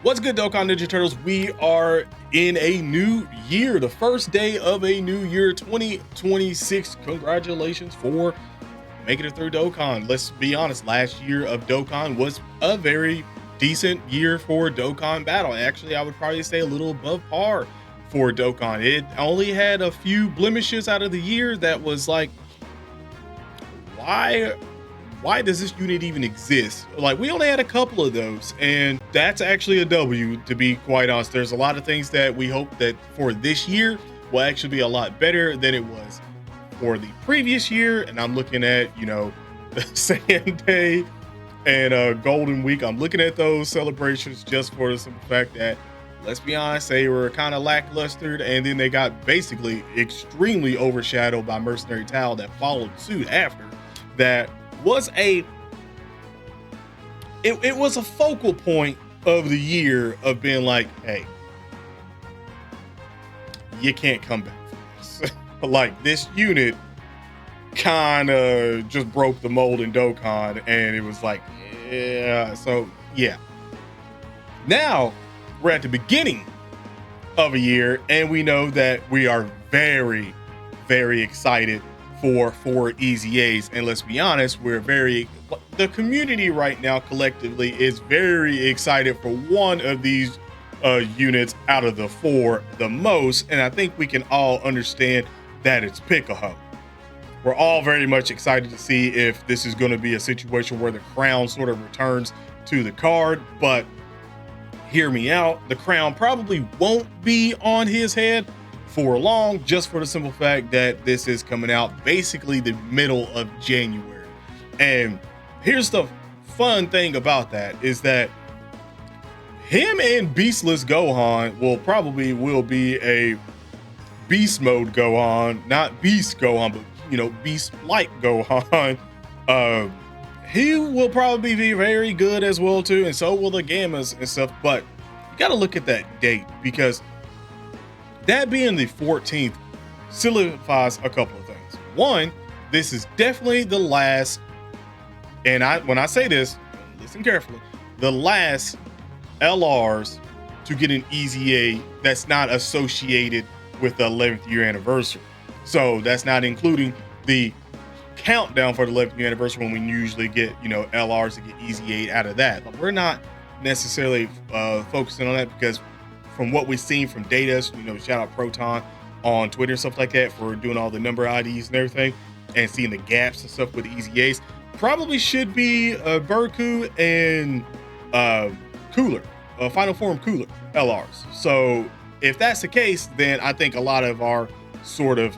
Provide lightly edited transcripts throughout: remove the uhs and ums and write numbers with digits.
What's good, Dokkan Ninja Turtles? We are in a new year, the first day of a new year, 2026. Congratulations for making it through Dokkan. Let's be honest, last year of Dokkan was a very decent year for Dokkan Battle. Actually, I would probably say a little above par for Dokkan. It only had a few blemishes out of the year that was like, why does this unit even exist? Like, we only had a couple of those, and that's actually a W, to be quite honest. There's a lot of things that we hope that for this year will actually be a lot better than it was for the previous year. And I'm looking at, the Sand Day and Golden Week. I'm looking at those celebrations just for the simple fact that, let's be honest, they were kind of lackluster, and then they got basically extremely overshadowed by Mercenary Towel that followed suit after. That was it was a focal point of the year of being like, hey, you can't come back from this. Like, this unit kind of just broke the mold in Dokkan, and it was like, yeah. So yeah, now we're at the beginning of a year, and we know that we are very, very excited for EZAs. And let's be honest, the community right now collectively is very excited for one of these units out of the four the most, and I think we can all understand that it's Piccolo. We're all very much excited to see if this is going to be a situation where the crown sort of returns to the card, but hear me out, the crown probably won't be on his head for long, just for the simple fact that this is coming out basically the middle of January. And here's the fun thing about that is that him and Beastless Gohan will be a beast mode Gohan, not beast Gohan, but beast like Gohan. He will probably be very good as well too, and so will the Gammas and stuff. But you got to look at that date, because that being the 14th signifies a couple of things. One, this is definitely the last, and when I say this, listen carefully, the last LRs to get an EZA that's not associated with the 11th year anniversary. So that's not including the countdown for the 11th year anniversary, when we usually get, LRs to get EZA out of that. But we're not necessarily focusing on that, because from what we've seen from data, shout out Proton on Twitter and stuff like that for doing all the number IDs and everything, and seeing the gaps and stuff with the EZAs, probably should be Berku and Cooler, Final Form Cooler LRs. So if that's the case, then I think a lot of our sort of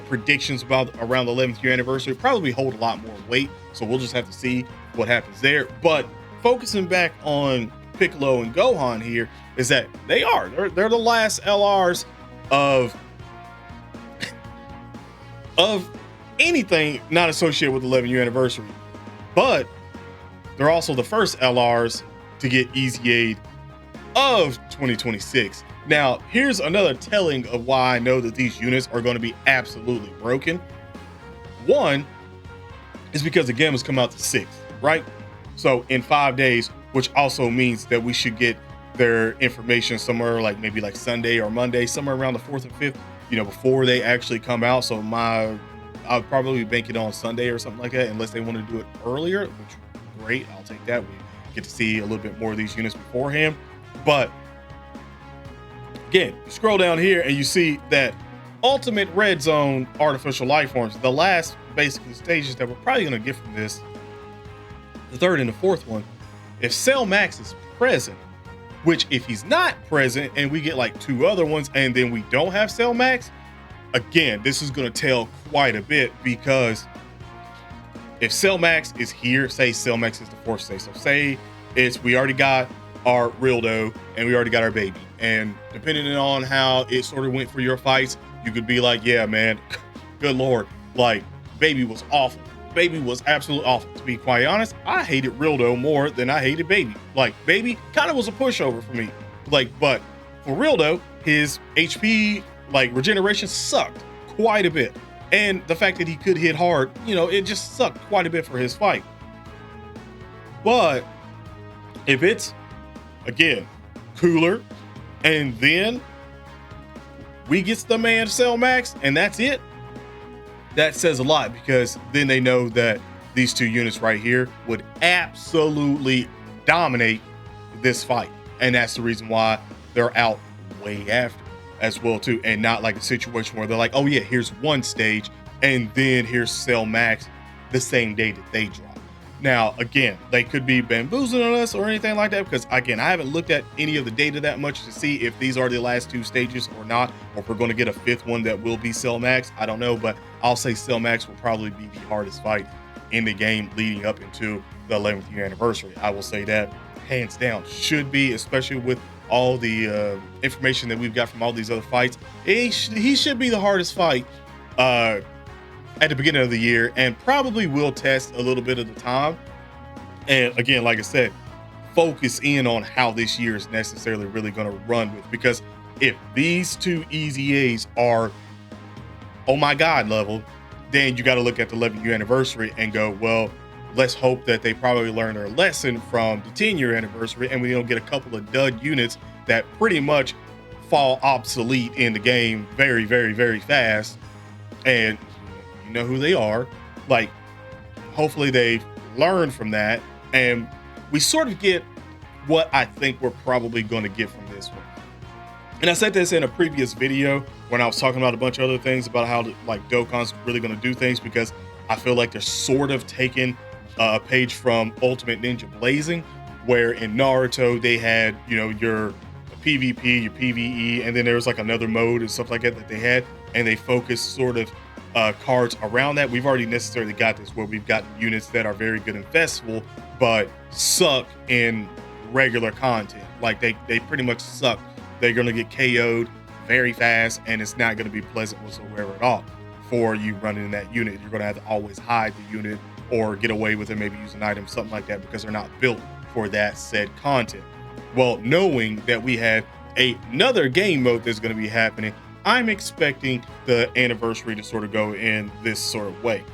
predictions around the 11th year anniversary probably hold a lot more weight. So we'll just have to see what happens there. But focusing back on Piccolo and Gohan here, is that they're the last LRs of anything not associated with the 11th year anniversary, but they're also the first LRs to get EZA'd of 2026. Now, here's another telling of why I know that these units are going to be absolutely broken. One is because the Gammas come out the 6th, right? So in 5 days, which also means that we should get their information somewhere like maybe like Sunday or Monday, somewhere around the 4th and 5th, before they actually come out. So I'll probably bank it on Sunday or something like that, unless they want to do it earlier, which great, I'll take that. We get to see a little bit more of these units beforehand. But again, you scroll down here and you see that Ultimate Red Zone Artificial Life Forms, the last basically stages that we're probably going to get from this, the third and the fourth one, if Cell Max is present, which if he's not present and we get like 2 other ones and then we don't have Cell Max, again, this is going to tell quite a bit, because if Cell Max is here, say Cell Max is the 4th stage, so say we already got our Rildo and we already got our baby, and depending on how it sort of went for your fights, you could be like, yeah, man, good lord, like, baby was awful. Baby was absolutely awful. To be quite honest, I hated Rildo more than I hated Baby. Like, Baby kind of was a pushover for me. Like, but for Rildo, his HP, like, regeneration sucked quite a bit. And the fact that he could hit hard, it just sucked quite a bit for his fight. But if it's, again, cooler, and then we get the man Cell Max, and that's it. That says a lot, because then they know that these two units right here would absolutely dominate this fight. And that's the reason why they're out way after as well too, and not like a situation where they're like, oh yeah, here's one stage and then here's Cell Max the same day that they drop. Now, again, they could be bamboozling us or anything like that, because again, I haven't looked at any of the data that much to see if these are the last two stages or not, or if we're going to get a fifth one that will be Cell Max. I don't know, but I'll say Cell Max will probably be the hardest fight in the game leading up into the 11th year anniversary. I will say that hands down should be, especially with all the information that we've got from all these other fights. He should be the hardest fight at the beginning of the year, and probably will test a little bit of the time. And again, like I said, focus in on how this year is necessarily really going to run with, because if these two EZAs are oh my god level, then you got to look at the 11th year anniversary and go, well, let's hope that they probably learn their lesson from the 10-year anniversary, and we don't get a couple of dud units that pretty much fall obsolete in the game very, very, very fast. And you know who they are. Like, hopefully they've learned from that, and we sort of get what I think we're probably going to get from this one. And I said this in a previous video when I was talking about a bunch of other things about how like Dokkan's really going to do things, because I feel like they're sort of taking a page from Ultimate Ninja Blazing, where in Naruto they had, you know, your PvP, your PvE, and then there was like another mode and stuff like that they had, and they focused sort of cards around that. We've already necessarily got this, where we've got units that are very good in festival but suck in regular content. Like they pretty much suck. They're going to get KO'd very fast, and it's not going to be pleasant whatsoever at all for you running that unit. You're going to have to always hide the unit or get away with it, maybe use an item, something like that, because they're not built for that said content. Well, knowing that we have another game mode that's going to be happening, I'm expecting the anniversary to sort of go in this sort of way.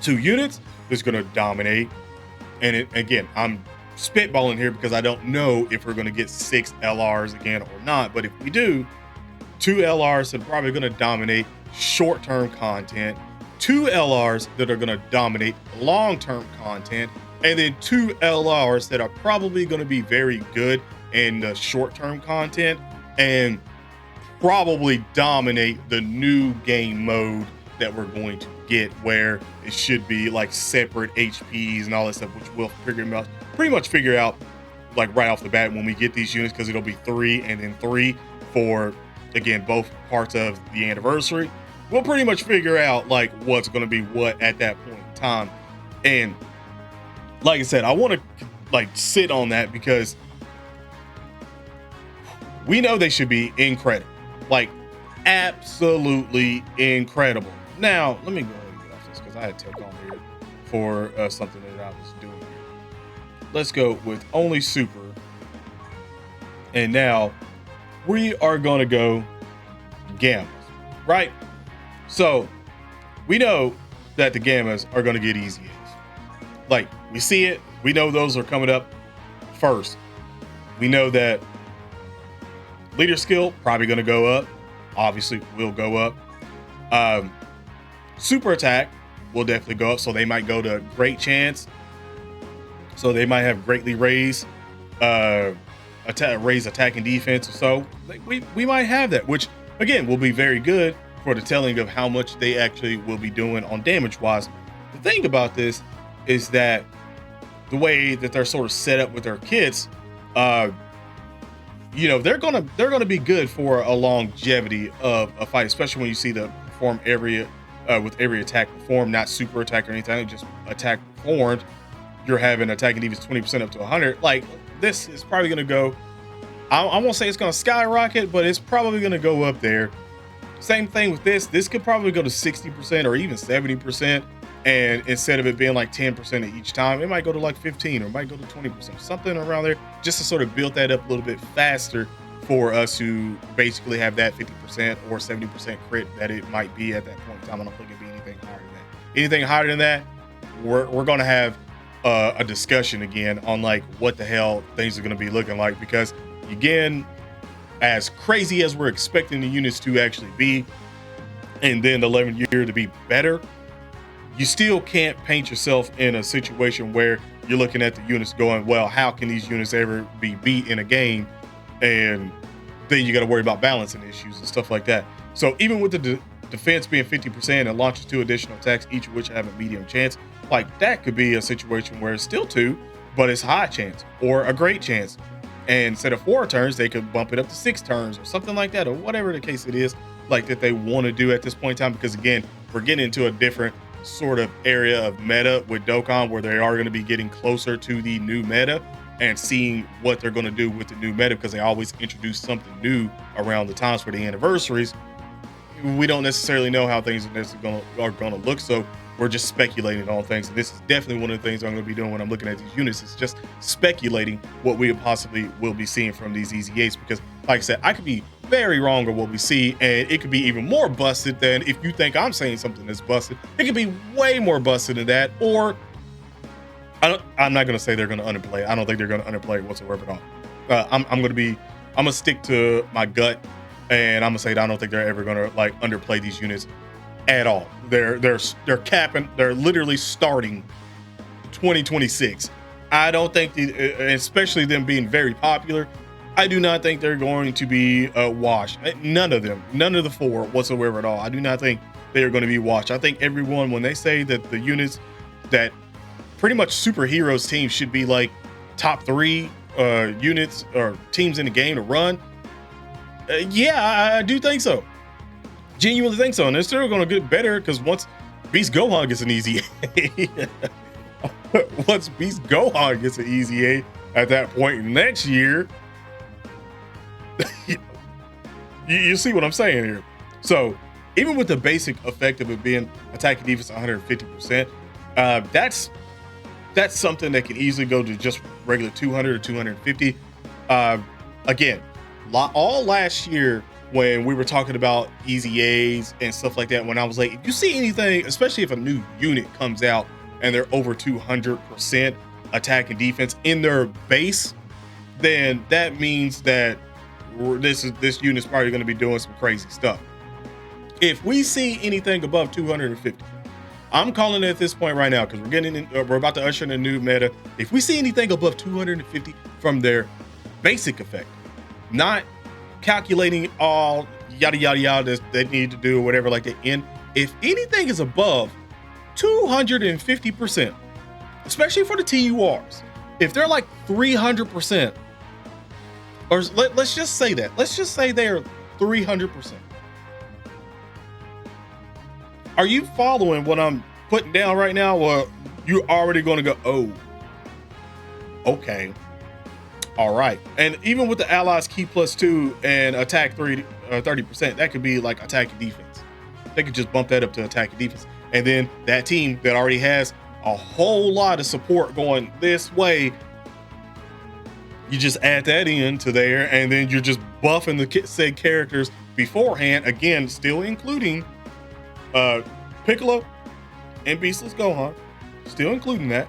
2 units that's going to dominate. And again, I'm spitballing here because I don't know if we're going to get 6 LRs again or not. But if we do, 2 LRs that are probably going to dominate short-term content, 2 LRs that are going to dominate long-term content, and then 2 LRs that are probably going to be very good in the short-term content and probably dominate the new game mode that we're going to get, where it should be like separate HPs and all that stuff, which we'll pretty much figure out like right off the bat when we get these units, because it'll be 3 and then 3 for, again, both parts of the anniversary. We'll pretty much figure out like what's going to be what at that point in time. And like I said, I want to like sit on that, because we know they should be incredible, like absolutely incredible. Now, let me go ahead and get off this, because I had to take on here for something that I was doing here. Let's go with only super. And now we are going to go gammas, right? So we know that the gammas are going to get EZAs. Like, we see it. We know those are coming up first. We know that leader skill probably going to go up. Obviously will go up. Super attack will definitely go up, so they might go to great chance. So they might have greatly raised attack and defense. So we might have that, which again will be very good for the telling of how much they actually will be doing on damage wise. The thing about this is that the way that they're sort of set up with their kits, you know, they're gonna be good for a longevity of a fight, especially when you see the perform every with every attack performed, not super attack or anything, just attack performed. You're having attack and defense 20% up to 100. Like, this is probably gonna go. I won't say it's gonna skyrocket, but it's probably gonna go up there. Same thing with this. This could probably go to 60% or even 70%. And instead of it being like 10% each time, it might go to like 15 or it might go to 20%, something around there, just to sort of build that up a little bit faster for us who basically have that 50% or 70% crit that it might be at that point in time. I don't think it'd be anything higher than that. Anything higher than that, we're going to have a discussion again on like what the hell things are going to be looking like, because Again, as crazy as we're expecting the units to actually be, and then the 11th year to be better, you still can't paint yourself in a situation where you're looking at the units going, well, how can these units ever be beat in a game? And then you got to worry about balancing issues and stuff like that. So even with the defense being 50% and launches 2 additional attacks, each of which have a medium chance, like that could be a situation where it's still 2, but it's high chance or a great chance. And instead of 4 turns, they could bump it up to 6 turns or something like that, or whatever the case it is, like that they want to do at this point in time. Because again, we're getting into a different sort of area of meta with Dokkan, where they are going to be getting closer to the new meta and seeing what they're going to do with the new meta, because they always introduce something new around the times for the anniversaries. We don't necessarily know how things are going to look, so we're just speculating on things. And this is definitely one of the things I'm going to be doing when I'm looking at these units, is just speculating what we possibly will be seeing from these EZAs, because like I said, I could be very wrong on what we see, and it could be even more busted than if you think I'm saying something that's busted. It could be way more busted than that, or I'm not going to say they're going to underplay. I don't think they're going to underplay whatsoever at all. I'm going to stick to my gut, and I'm going to say that I don't think they're ever going to like underplay these units at all. They're capping, they're literally starting 2026. I don't think, especially them being very popular, I do not think they're going to be washed. None of them, none of the 4 whatsoever at all. I do not think they are going to be washed. I think everyone, when they say that the units that pretty much superheroes teams should be like top 3 units or teams in the game to run, yeah, I do think so. Genuinely think so. And they're still going to get better, because once Beast Gohan gets an EZA, once Beast Gohan gets an EZA at that point next year, you see what I'm saying here. So even with the basic effect of it being attack and defense 150%, that's something that can easily go to just regular 200 or 250. Again, all last year when we were talking about EZAs and stuff like that, when I was like, if you see anything, especially if a new unit comes out and they're over 200% attack and defense in their base, then that means that this unit's probably going to be doing some crazy stuff. If we see anything above 250, I'm calling it at this point right now, because we're about to usher in a new meta. If we see anything above 250 from their basic effect, not calculating all yada yada yada that they need to do or whatever like that, if anything is above 250%, especially for the TURs, if they're like 300%, or let's just say that, let's just say they're 300%. Are you following what I'm putting down right now? Well, you're already going to go, oh, okay, all right. And even with the allies key +2 and attack 30%, that could be like attack and defense. They could just bump that up to attack and defense. And then that team that already has a whole lot of support going this way, you just add that into there, and then you're just buffing the said characters beforehand. Again, still including Piccolo and Beastless Gohan, still including that.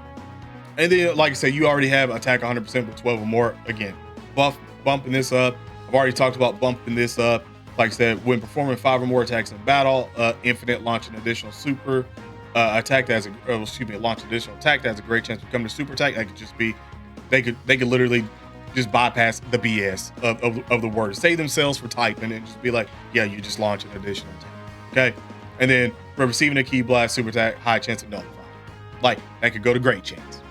And then, like I said, you already have attack 100% with 12 or more. Again, bumping this up. I've already talked about bumping this up. Like I said, when performing 5 or more attacks in battle, infinite launch an additional super attack that has launch additional attack that has a great chance to become the super attack. That could just be, they could literally just bypass the BS of the word, save themselves for typing and just be like, yeah, you just launch an additional attack. Okay. And then for receiving a key blast super attack, high chance of nullifying. Like that could go to great chance,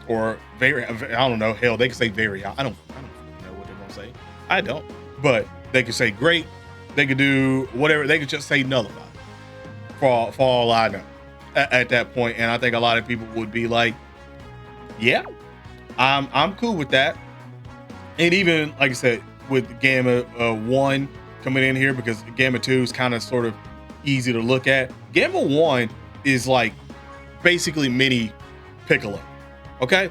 or very, I don't know, hell, they could say very high. I don't know what they're gonna say. I don't, but they could say great. They could do whatever. They could just say nullify for all I know at that point. And I think a lot of people would be like, yeah, I'm cool with that. And even like I said, with Gamma 1 coming in here, because Gamma 2 is kind of sort of easy to look at. Gamma 1 is like basically mini Piccolo. Okay,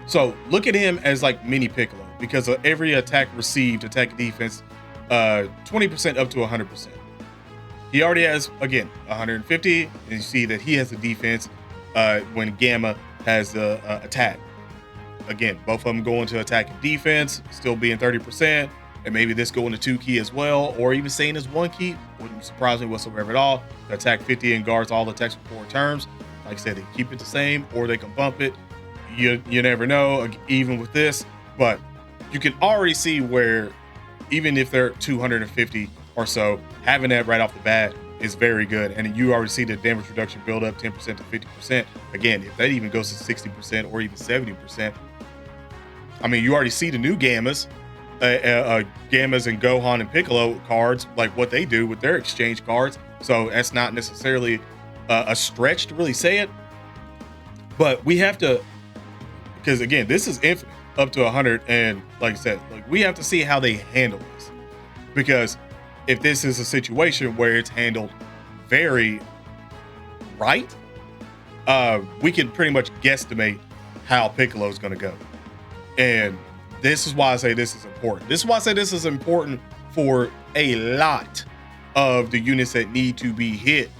so look at him as like mini Piccolo, because of every attack received, attack defense 20% up to 100%. He already has, again, 150, and you see that he has a defense when Gamma has the attack. again, both of them going to attack and defense, still being 30%, and maybe this going to 2 key as well, or even saying as 1 key, wouldn't surprise me whatsoever at all. The attack 50 and guards all attacks for 4 turns. Like I said, they keep it the same, or they can bump it. You never know, even with this, but you can already see where, even if they're 250 or so, having that right off the bat is very good. And you already see the damage reduction build up 10% to 50%. Again, if that even goes to 60% or even 70%, I mean, you already see the new Gammas, Gammas and Gohan and Piccolo cards, like what they do with their exchange cards. So that's not necessarily a stretch to really say it, but we have to, because again, this is infinite up to 100, and like I said, like we have to see how they handle this, because if this is a situation where it's handled very right, we can pretty much guesstimate how Piccolo is going to go. And this is why I say this is important. This is why I say this is important for a lot of the units that need to be hit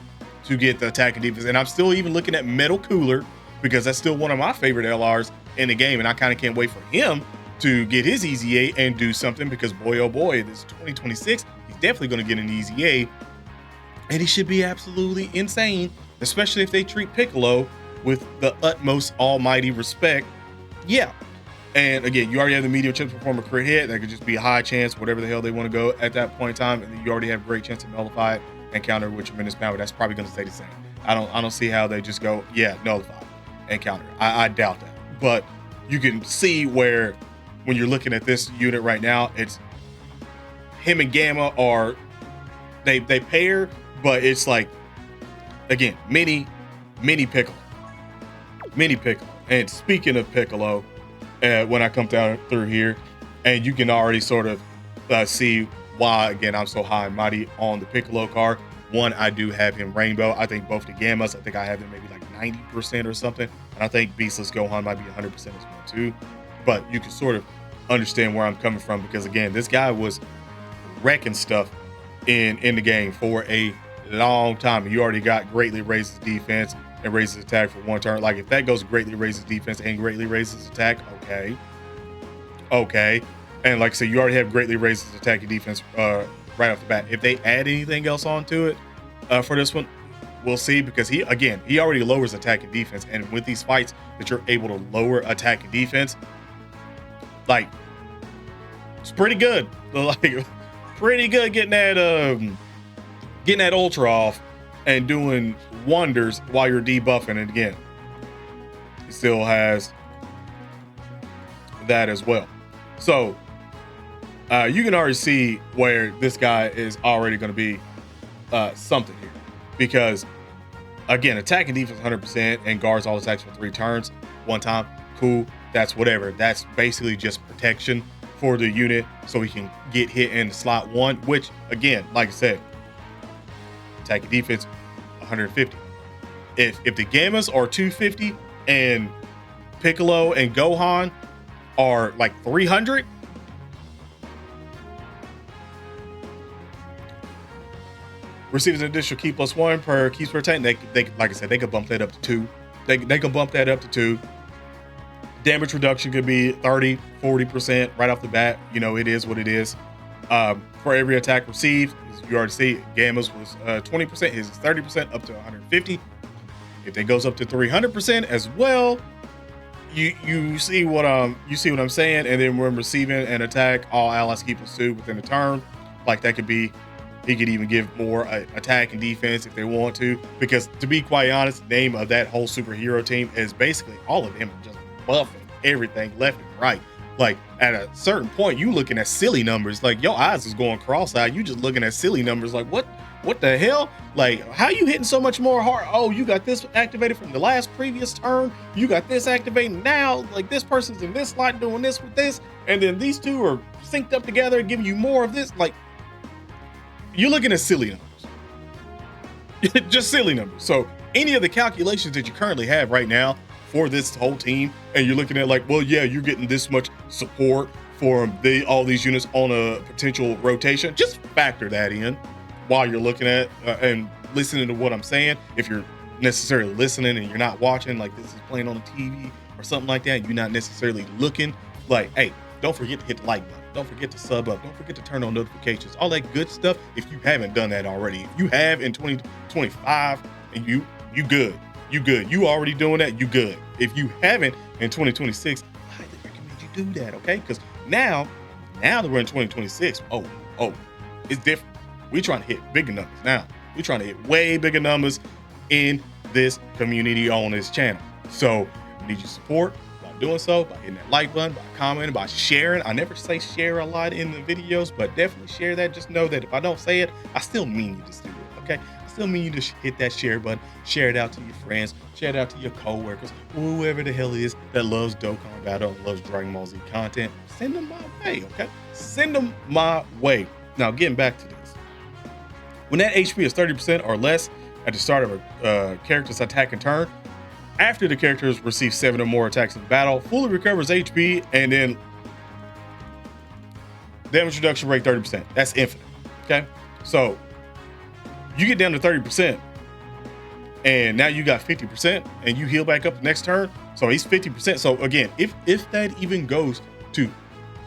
to get the attack and defense. And I'm still even looking at Metal Cooler, because that's still one of my favorite LRs in the game, and I kind of can't wait for him to get his EZA and do something, because boy oh boy, this 2026, he's definitely going to get an EZA, and he should be absolutely insane, especially if they treat Piccolo with the utmost almighty respect. Yeah. And again, you already have the medium chance to perform a crit hit. That could just be a high chance, whatever the hell they want to go at that point in time, and then you already have a great chance to nullify it and counter with tremendous power. That's probably going to stay the same. I don't see how they just go, yeah, nullify and counter. I doubt that. But you can see where, when you're looking at this unit right now, it's him and Gamma are, they pair, but it's like, again, mini Piccolo. And speaking of Piccolo, when I come down through here, and you can already sort of see why, again, I'm so high and mighty on the Piccolo card. One, I do have him rainbow. I think both the Gammas, I think I have them maybe like 90% or something. And I think Beastless Gohan might be 100% as well too. But you can sort of understand where I'm coming from, because again, this guy was wrecking stuff in the game for a long time. You already got greatly raises defense and raises attack for 1 turn. Like if that goes greatly raises defense and greatly raises attack, okay. And like I said, you already have greatly raises attack and defense right off the bat. If they add anything else onto it for this one, we'll see, because he already lowers attack and defense, and with these fights that you're able to lower attack and defense, like it's pretty good. Like pretty good getting that ultra off and doing wonders while you're debuffing. And again, he still has that as well. So you can already see where this guy is already going to be something here, because again, attack and defense 100% and guards all attacks for 3 turns 1 time. Cool, that's whatever. That's basically just protection for the unit, so he can get hit in slot 1, which again, like I said, attack and defense 150. If the Gammas are 250 and Piccolo and Gohan are like 300, receives an additional key +1 per keys per attack. They like I said, they could bump that up to 2. They can bump that up to 2. Damage reduction could be 30, 40% right off the bat. You know, it is what it is. For every attack received, as you already see, Gamma's was 20%, his is 30%, up to 150. If it goes up to 300% as well, you see what I'm saying. And then when receiving an attack, all allies keep +2 within a turn. Like that could be, he could even give more attack and defense if they want to, because to be quite honest, the name of that whole superhero team is basically all of them just buffing everything left and right. Like at a certain point, you looking at silly numbers, like your eyes is going cross-eyed. You just looking at silly numbers, like what the hell? Like how you hitting so much more hard? Oh, you got this activated from the last previous turn. You got this activating now. Like this person's in this slot doing this with this, and then these two are synced up together, giving you more of this. Like you're looking at silly numbers, just silly numbers. So any of the calculations that you currently have right now for this whole team, and you're looking at like, well, yeah, you're getting this much support for all these units on a potential rotation, just factor that in while you're looking at and listening to what I'm saying. If you're necessarily listening and you're not watching, like this is playing on the TV or something like that, you're not necessarily looking, like, hey, don't forget to hit the like button. Don't forget to sub up. Don't forget to turn on notifications. All that good stuff. If you haven't done that already, if you have in 2025 and you good. You good. You already doing that, you good. If you haven't in 2026, I highly recommend you do that, okay? Because now that we're in 2026, oh, it's different. We're trying to hit bigger numbers now. We're trying to hit way bigger numbers in this community on this channel. So we need your support by doing so, by hitting that like button, by commenting, by sharing. I never say share a lot in the videos, but definitely share that. Just know that if I don't say it, I still mean you just do it, okay? I still mean you to hit that share button, share it out to your friends, share it out to your co-workers, whoever the hell it is that loves Dokkan Battle and loves Dragon Ball Z content. Send them my way, okay? Send them my way. Now, getting back to this. When that HP is 30% or less at the start of a character's attack and turn, after the characters receive 7 or more attacks in the battle, fully recovers HP, and then damage reduction rate 30%. That's infinite, okay? So you get down to 30%, and now you got 50%, and you heal back up the next turn, so he's 50%. So again, if that even goes to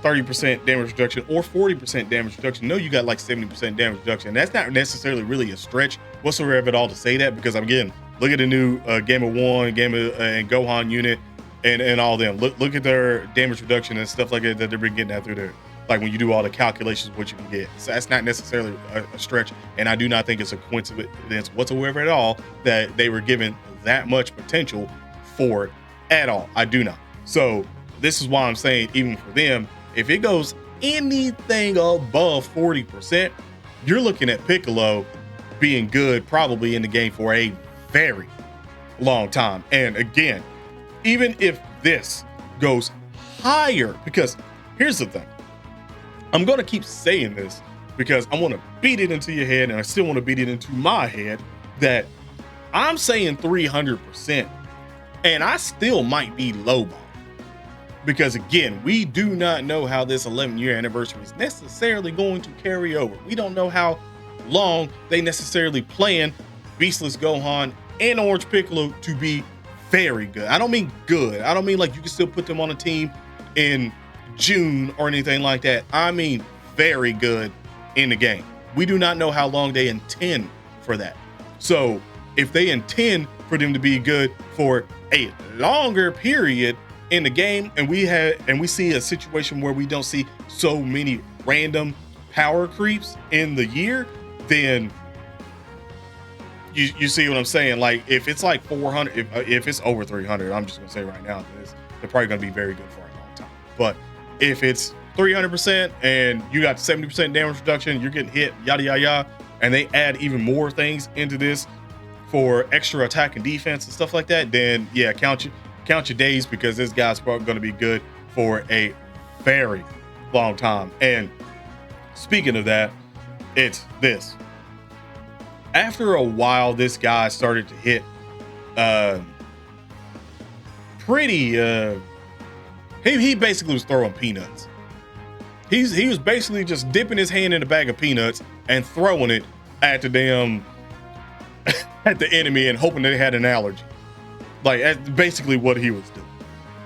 30% damage reduction or 40% damage reduction, no, you got like 70% damage reduction. That's not necessarily really a stretch whatsoever at all to say that, because again, look at the new Game of One, Game of and Gohan unit, and all them. Look at their damage reduction and stuff like that they've been getting out through there. Like when you do all the calculations, what you can get. So that's not necessarily a stretch, and I do not think it's a coincidence whatsoever at all that they were given that much potential for it at all. I do not. So this is why I'm saying, even for them, if it goes anything above 40%, you're looking at Piccolo being good probably in the game for a very long time. And again, even if this goes higher, because here's the thing, I'm going to keep saying this because I want to beat it into your head, and I still want to beat it into my head, that I'm saying 300%, and I still might be lowball. Because again, we do not know how this 11-year anniversary is necessarily going to carry over. We don't know how long they necessarily plan Beastless Gohan and Orange Piccolo to be very good. I don't mean good. I don't mean like you can still put them on a team in June or anything like that. I mean very good in the game. We do not know how long they intend for that. So if they intend for them to be good for a longer period in the game, and we see a situation where we don't see so many random power creeps in the year, then you see what I'm saying? Like if it's like 400, if it's over 300, I'm just gonna say right now, they're probably gonna be very good for a long time. But if it's 300% and you got 70% damage reduction, you're getting hit, yada yada yada, and they add even more things into this for extra attack and defense and stuff like that, then yeah, count your days, because this guy's probably going to be good for a very long time. And speaking of that, it's this. After a while, this guy started to hit pretty he basically was throwing peanuts. He was basically just dipping his hand in a bag of peanuts and throwing it at the damn at the enemy and hoping they had an allergy. Like that's basically what he was doing.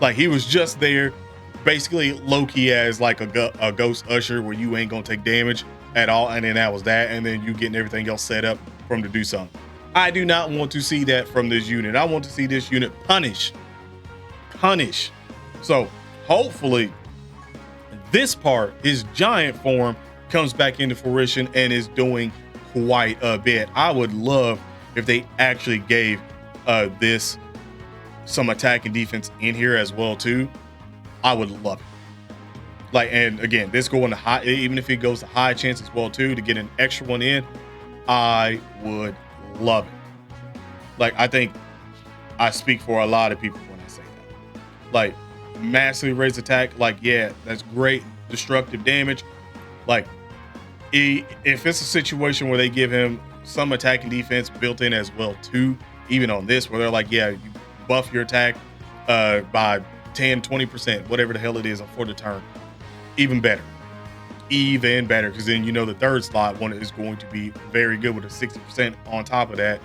Like he was just there, basically low-key as like a ghost usher, where you ain't gonna take damage at all, and then that was that, and then you getting everything else set up for him to do something. I do not want to see that from this unit. I want to see this unit punish. So hopefully this part, his giant form, comes back into fruition and is doing quite a bit. I would love if they actually gave this some attack and defense in here as well too. I would love it. Like, and again, this going to high, even if it goes to high chance as well too, to get an extra one in, I would love it. Like, I think I speak for a lot of people when I say that. Like, massively raised attack, like, yeah, that's great destructive damage. Like, if it's a situation where they give him some attack and defense built in as well too, even on this, where they're like, yeah, you buff your attack by 10-20%, whatever the hell it is for the turn, even better, because then you know the third slot one is going to be very good with a 60% on top of that.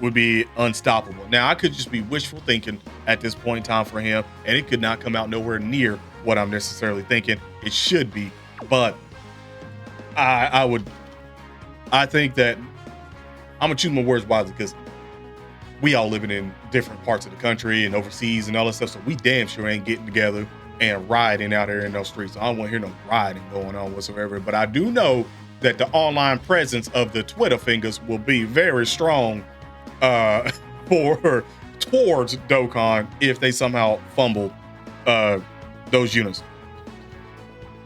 would be unstoppable. Now, I could just be wishful thinking at this point in time for him, and it could not come out nowhere near what I'm necessarily thinking it should be. But I think that I'm gonna choose my words wisely, because we all living in different parts of the country and overseas and all that stuff. So we damn sure ain't getting together and riding out there in those streets. I don't want to hear no riding going on whatsoever. But I do know that the online presence of the Twitter fingers will be very strong towards Dokkan if they somehow fumble those units.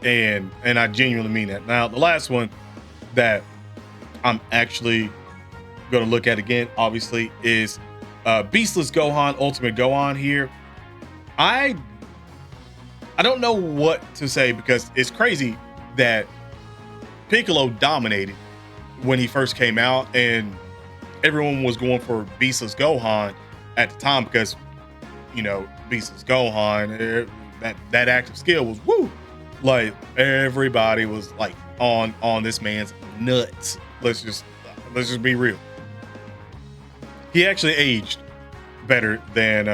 And I genuinely mean that. Now, the last one that I'm actually going to look at again, obviously, is Beastless Gohan, Ultimate Gohan here. I don't know what to say, because it's crazy that Piccolo dominated when he first came out, and everyone was going for Beastless Gohan at the time, because, you know, Beastless Gohan, that active skill was woo. Like, everybody was like on this man's nuts. Let's just be real. He actually aged better than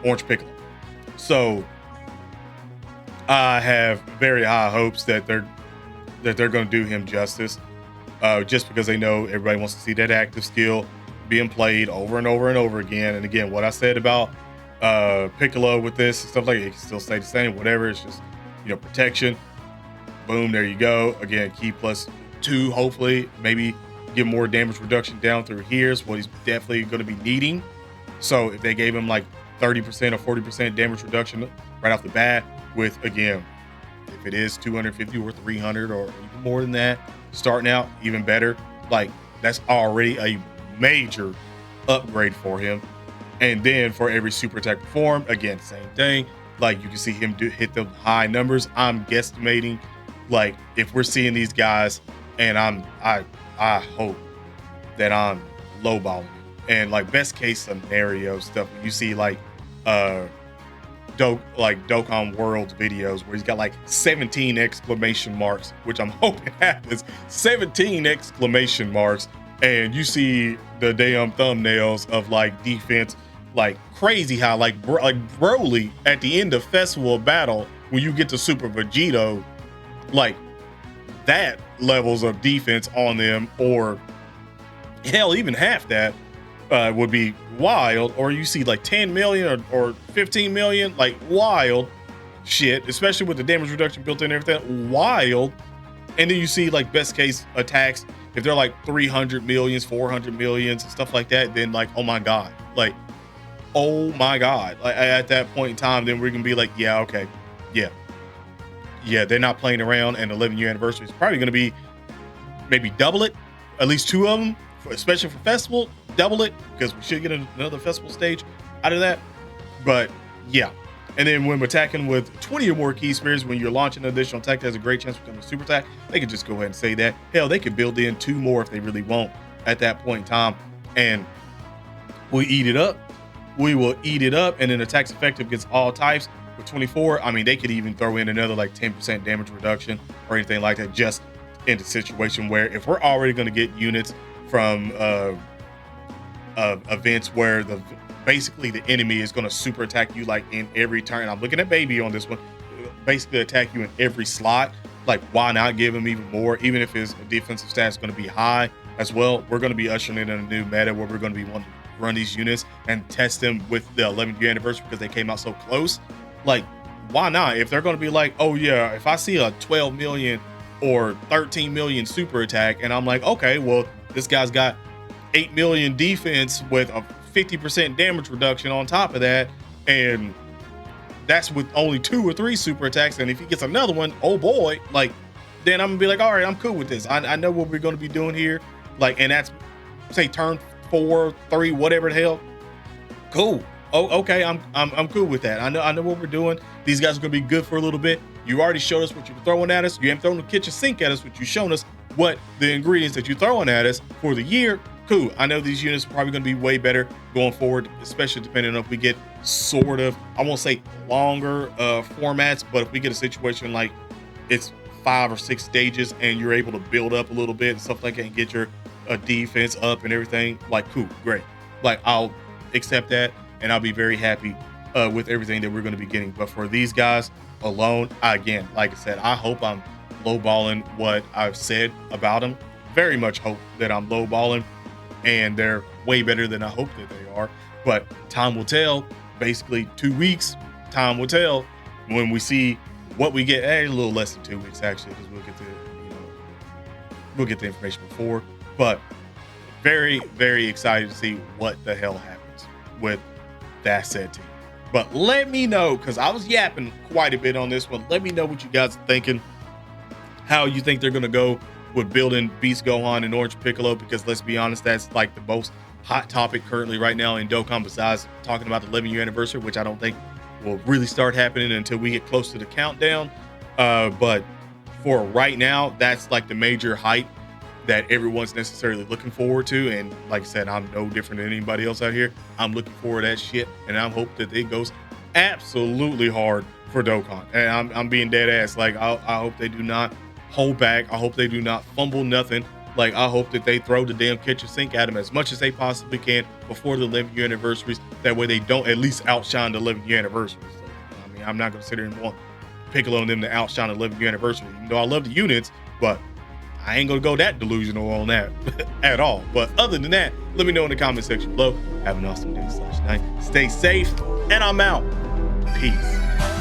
Orange Piccolo. So I have very high hopes that they're going to do him justice, just because they know everybody wants to see that active skill being played over and over and over again. And again, what I said about Piccolo with this and stuff like it can still stay the same, whatever. It's just, you know, protection. Boom, there you go. Again, key +2, hopefully, maybe get more damage reduction down through here is what he's definitely going to be needing. So if they gave him like 30% or 40% damage reduction right off the bat, with, again, if it is 250 or 300 or even more than that, starting out, even better. Like, that's already a major upgrade for him. And then for every super attack performed, again, same thing. Like, you can see him hit the high numbers. I'm guesstimating, like, if we're seeing these guys, and I hope that I'm lowballing, and like best case scenario stuff, you see like Dokkan World's videos where he's got like 17 exclamation marks, which I'm hoping happens, 17 exclamation marks, and you see the damn thumbnails of like defense, like crazy how like Broly at the end of Festival of Battle, when you get to Super Vegito, like that levels of defense on them, or hell, even half that would be wild. Or you see like 10 million or 15 million, like wild shit, especially with the damage reduction built in and everything, wild. And then you see like best case attacks, if they're like 300 millions, 400 millions and stuff like that, then like, oh my God, like, oh my God. Like at that point in time, then we're gonna be like, yeah, okay, yeah, they're not playing around, and the 11-year anniversary is probably going to be maybe double it, at least 2 of them, especially for festival, double it, because we should get another festival stage out of that. But yeah, and then when we're attacking with 20 or more key spears, when you're launching an additional attack that has a great chance of becoming a super attack, they could just go ahead and say that. Hell, they could build in 2 more if they really want at that point in time, and we eat it up. We will eat it up, and then attacks effective against all types. With 24, I mean, they could even throw in another like 10% damage reduction or anything like that, just in the situation where if we're already going to get units from events where basically the enemy is going to super attack you like in every turn. I'm looking at Baby on this one, basically attack you in every slot. Like, why not give him even more, even if his defensive stats is going to be high as well? We're going to be ushering in a new meta where we're going to be wanting to run these units and test them with the 11th year anniversary because they came out so close. Like, why not? If they're going to be like, oh yeah, if I see a 12 million or 13 million super attack, and I'm like, okay, well, this guy's got 8 million defense with a 50% damage reduction on top of that, and that's with only 2 or 3 super attacks, and if he gets another one, oh boy, like, then I'm gonna be like, all right, I'm cool with this. I know what we're going to be doing here. Like, and that's, say, turn 4, 3, whatever the hell. Cool. Oh, okay, I'm cool with that. I know what we're doing. These guys are gonna be good for a little bit. You already showed us what you're throwing at us. You haven't thrown the kitchen sink at us, but you've shown us what the ingredients that you're throwing at us for the year. Cool. I know these units are probably gonna be way better going forward, especially depending on if we get sort of, I won't say longer formats, but if we get a situation like it's 5 or 6 stages and you're able to build up a little bit and stuff like that and get your a defense up and everything, like cool, great. Like I'll accept that, and I'll be very happy with everything that we're going to be getting. But for these guys alone, again, like I said, I hope I'm lowballing what I've said about them. Very much hope that I'm lowballing, and they're way better than I hope that they are. But time will tell. Basically, 2 weeks. Time will tell when we see what we get. A little less than 2 weeks actually, because we'll get the information before. But very, very excited to see what the hell happens with that said team. But let me know, because I was yapping quite a bit on this one. Let me know what you guys are thinking, how you think they're going to go with building Beast Gohan and Orange Piccolo, because let's be honest, that's like the most hot topic currently right now in Dokkan, besides talking about the 11th year anniversary, which I don't think will really start happening until we get close to the countdown. But for right now, that's like the major hype that everyone's necessarily looking forward to. And like I said, I'm no different than anybody else out here. I'm looking forward to that shit, and I hope that it goes absolutely hard for Dokkan. And I'm being dead ass. Like I hope they do not hold back. I hope they do not fumble nothing. Like I hope that they throw the damn kitchen sink at them as much as they possibly can before the 11th year anniversaries. That way they don't at least outshine the 11th year anniversaries. So, I mean, I'm not gonna sit here and want Piccolo and them to outshine the 11th year anniversary, even though I love the units, but I ain't gonna go that delusional on that at all. But other than that, let me know in the comment section below. Have an awesome day /night. Stay safe, and I'm out. Peace.